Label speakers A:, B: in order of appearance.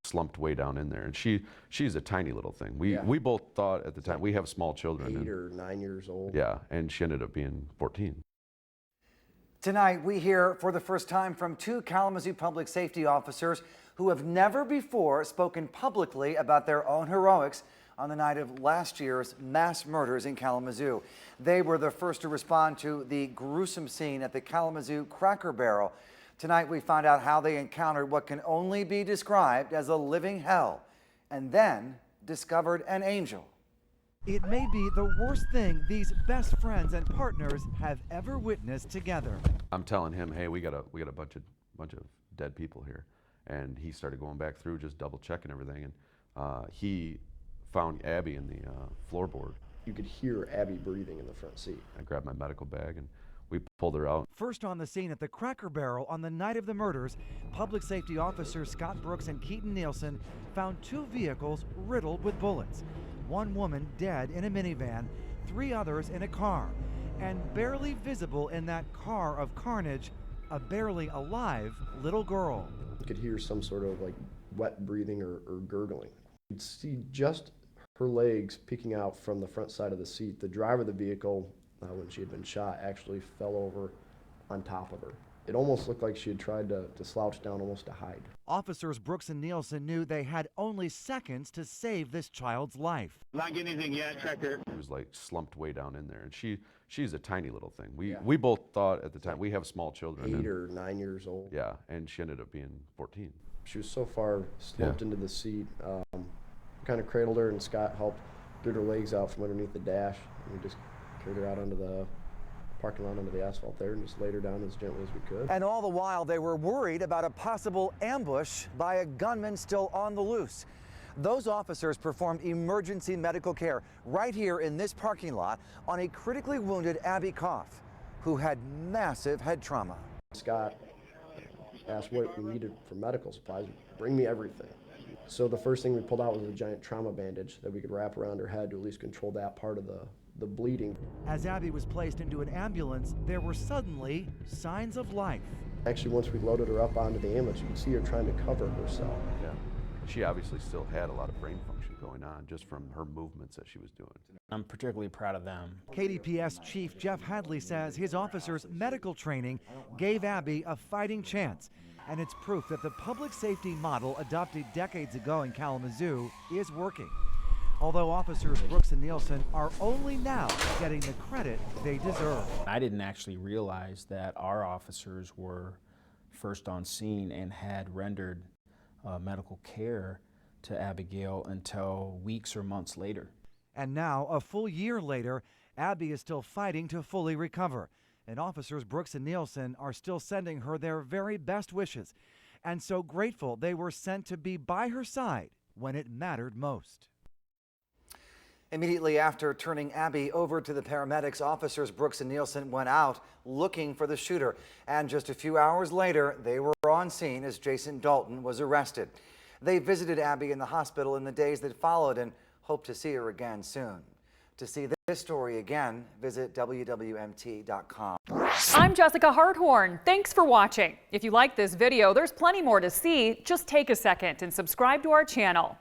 A: slumped way down in there, and she's a tiny little thing. We both thought at the time, we have small children,
B: 8 or 9 years old.
A: Yeah, and she ended up being 14.
C: Tonight, we hear for the first time from 2 Kalamazoo public safety officers who have never before spoken publicly about their own heroics on the night of last year's mass murders in Kalamazoo. They were the first to respond to the gruesome scene at the Kalamazoo Cracker Barrel. Tonight, we find out how they encountered what can only be described as a living hell, and then discovered an angel.
D: It may be the worst thing these best friends and partners have ever witnessed together.
A: I'm telling him, hey, we got a bunch of dead people here, and he started going back through, just double checking everything, and he found Abbie in the floorboard.
B: You could hear Abbie breathing in the front seat.
A: I grabbed my medical bag and we pulled her out.
D: First on the scene at the Cracker Barrel on the night of the murders, public safety officers Scott Brooks and Keaton Nielsen found 2 vehicles riddled with bullets. 1 woman dead in a minivan, 3 others in a car, and barely visible in that car of carnage, a barely alive little girl.
B: You could hear some sort of like wet breathing or gurgling. You'd see just her legs peeking out from the front side of the seat. The driver of the vehicle, when she had been shot, actually fell over on top of her. It almost looked like she had tried to slouch down almost to hide.
D: Officers Brooks and Nielsen knew they had only seconds to save this child's life.
E: Not getting anything yet, tracker.
A: She was like slumped way down in there, and she's a tiny little thing. We both thought at the time, we have small children.
B: 8 or 9 years old.
A: Yeah, and she ended up being 14.
B: She was so far slumped into the seat. Kind of cradled her, and Scott helped get her legs out from underneath the dash. And we just carried her out onto the parking lot, onto the asphalt there, and just laid her down as gently as we could.
C: And all the while, they were worried about a possible ambush by a gunman still on the loose. Those officers performed emergency medical care right here in this parking lot on a critically wounded Abbie Kopf, who had massive head trauma.
B: Scott asked what we needed for medical supplies. Bring me everything. So the first thing we pulled out was a giant trauma bandage that we could wrap around her head to at least control that part of the bleeding.
D: As Abbie was placed into an ambulance, there were suddenly signs of life.
B: Actually, once we loaded her up onto the ambulance, you could see her trying to cover herself.
A: Yeah, she obviously still had a lot of brain function going on just from her movements that she was doing.
F: I'm particularly proud of them.
D: KDPS Chief Jeff Hadley says his officers' medical training gave Abbie a fighting chance, and it's proof that the public safety model adopted decades ago in Kalamazoo is working. Although officers Brooks and Nielsen are only now getting the credit they deserve.
F: I didn't actually realize that our officers were first on scene and had rendered medical care to Abigail until weeks or months later.
D: And now, a full year later, Abbie is still fighting to fully recover. And officers Brooks and Nielsen are still sending her their very best wishes, and so grateful they were sent to be by her side when it mattered most.
C: Immediately after turning Abbie over to the paramedics, officers Brooks and Nielsen went out looking for the shooter. And just a few hours later, they were on scene as Jason Dalton was arrested. They visited Abbie in the hospital in the days that followed and hope to see her again soon. To see this story again, visit WWMT.com.
G: I'm Jessica Harthorn. Thanks for watching. If you like this video, there's plenty more to see. Just take a second and subscribe to our channel.